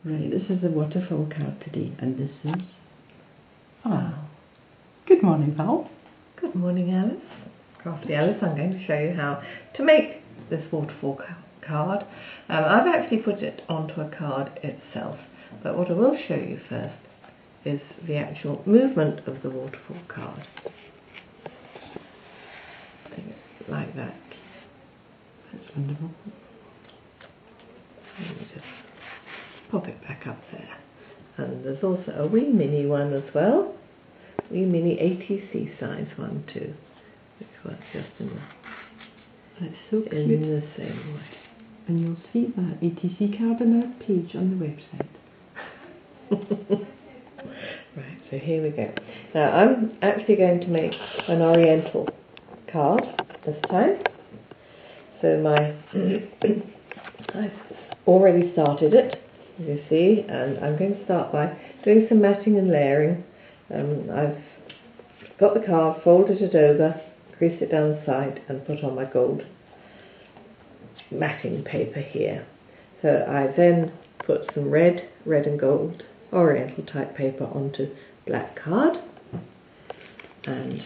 Right, this is the Waterfall card today, and this is Val. Good morning, Val. Good morning, Alice. CraftyAlice. I'm going to show you how to make this waterfall card. I've actually put it onto a card itself, but what I will show you first is the actual movement of the waterfall card. Like that. That's wonderful. Let me just pop it back up there. And there's also a wee mini one as well. Wee mini ATC size one too, which works just in That's so cute. the same way. And you'll see that ATC card on our page on the website. Right, so here we go. Now I'm actually going to make an oriental card this time. So I've already started it, as you see, and I'm going to start by doing some matting and layering. I've got the card, folded it over, creased it down the side and put on my gold matting paper here. So I then put some red and gold oriental type paper onto black card, and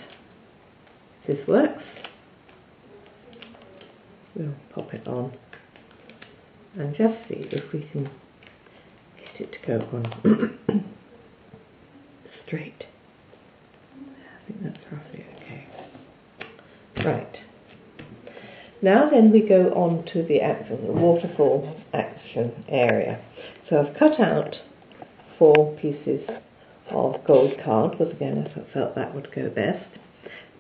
this works. We'll pop it on and just see if we can get it to go on straight. I think that's roughly okay. Right. Now then we go on to the actual waterfall action area. So I've cut out 4 pieces of gold card, because again I felt that would go best,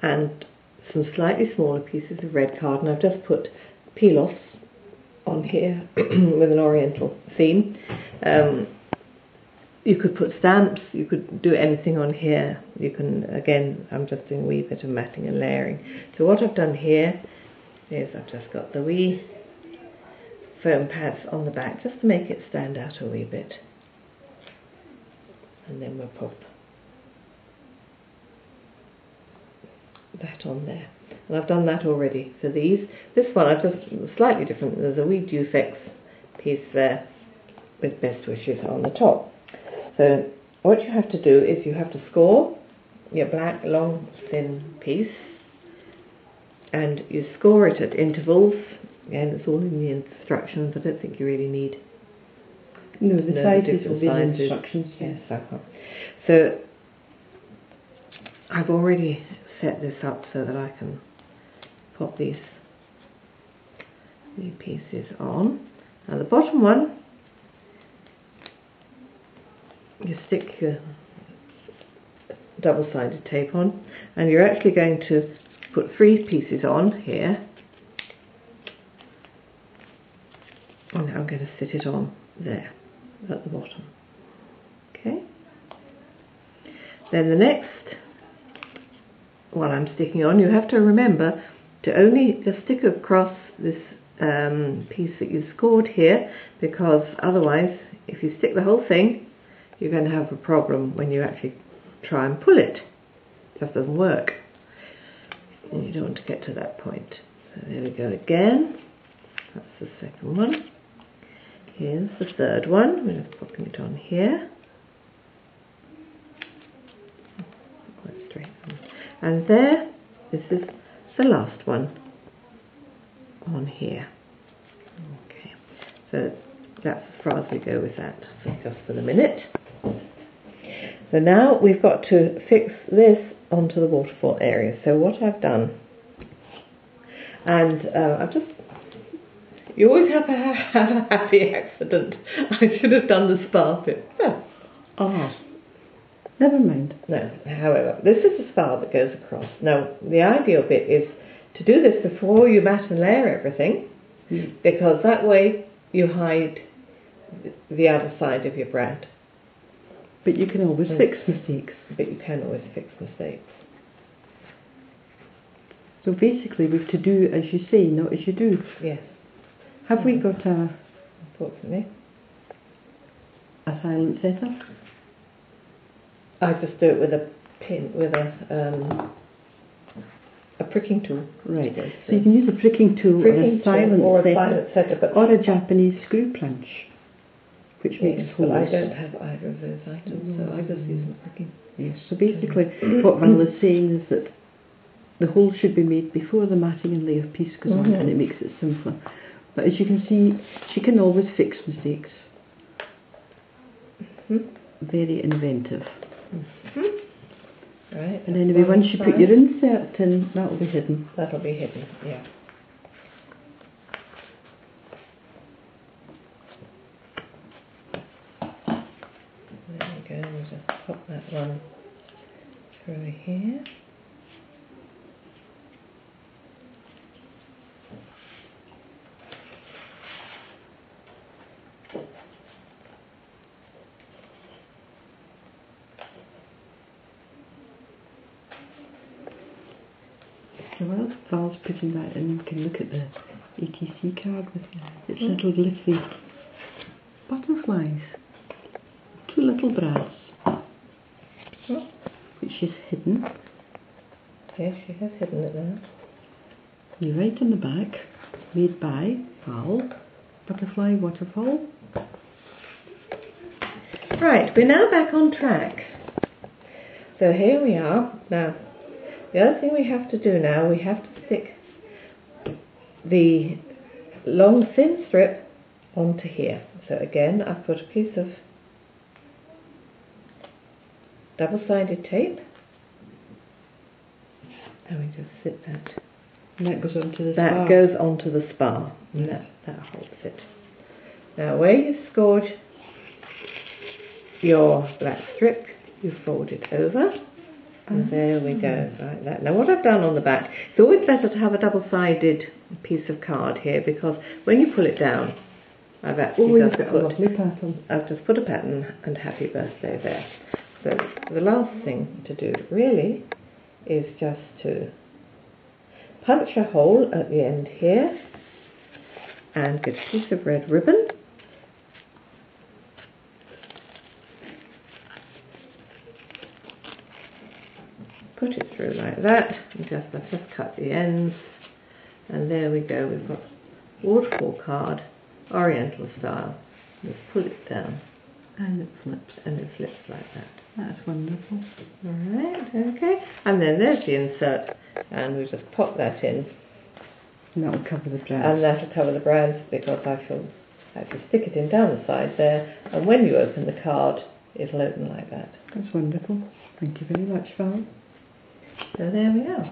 and some slightly smaller pieces of red card, and I've just put peel-offs on here with an oriental theme. You could put stamps, you could do anything on here. You can, again, I'm just doing a wee bit of matting and layering. So what I've done here is I've just got the wee foam pads on the back just to make it stand out a wee bit. And then we'll pop that on there. And I've done that already. So this one I've just slightly different. There's a wee Dufex piece there with best wishes on the top. So what you have to do is you have to score your black long thin piece, and you score it at intervals. Again, it's all in the instructions. I don't think you really need the sizes will be in the instructions. Yes. So I've already set this up so that I can pop these new pieces on. Now the bottom one, you stick your double-sided tape on, and you're actually going to put 3 pieces on here, and I'm going to sit it on there at the bottom. Okay. Then the next one I'm sticking on, you have to remember to only just stick across this piece that you scored here, because otherwise if you stick the whole thing you're going to have a problem when you actually try and pull it. It just doesn't work, and you don't want to get to that point. So there we go again. That's the second one. Here's the third one. We're just popping it on here. Quite straight. And there, this is the last one on here. Okay, so that's as far as we go with that, so just for the minute. So now we've got to fix this onto the waterfall area. So what I've done, and you always have a happy accident. I should have done the spar bit. Oh, never mind. No, however, this is the spar that goes across. Now, the ideal bit is to do this before you mat and layer everything, because that way you hide the other side of your brand. But you can always fix mistakes. But you can always fix mistakes. So basically we've to do as you say, not as you do. Yes. Have we got unfortunately a silent setup? I just do it with a pin, with a pricking tool. Right. So you can use a pricking tool or a silent setup, or a Japanese screw punch. which makes Well, I holes. don't have either of those items, so I just use my cooking. Yes, so basically what Val is saying is that the hole should be made before the matting and layer piece goes on, and it makes it simpler. But as you can see, she can always fix mistakes. Very inventive. Right. And anyway, once you put your insert in, that'll be hidden. That'll be hidden, yeah. There we go, we'll just pop that one through here. So while Val's putting that in, you can look at the ATC card with its little glittery butterflies. Two little brads, which she's hidden. Yes, she has hidden it now. You write on the back, made by Val, Butterfly Waterfall. Right, we're now back on track. So here we are. Now, the other thing we have to do now, we have to stick the long thin strip onto here. So again, I've put a piece of double-sided tape, and we just sit that. And that goes onto the spar. That goes onto the spar, and that holds it. Now, where you scored your black strip, you fold it over. And there we go, like that. Now what I've done on the back, it's always better to have a double-sided piece of card here, because when you pull it down, I've actually just put a pattern and happy birthday there. So the last thing to do really is just to punch a hole at the end here and get a piece of red ribbon. Put it through like that, and I've just cut the ends, and there we go, we've got waterfall card, oriental style. Just pull it down, and it flips. And it flips like that. That's wonderful. Alright, okay, and then there's the insert, and we just pop that in. And that'll cover the brads. And that'll cover the brads, because I shall actually stick it in down the side there, and when you open the card, it'll open like that. That's wonderful. Thank you very much, Val. So there we are.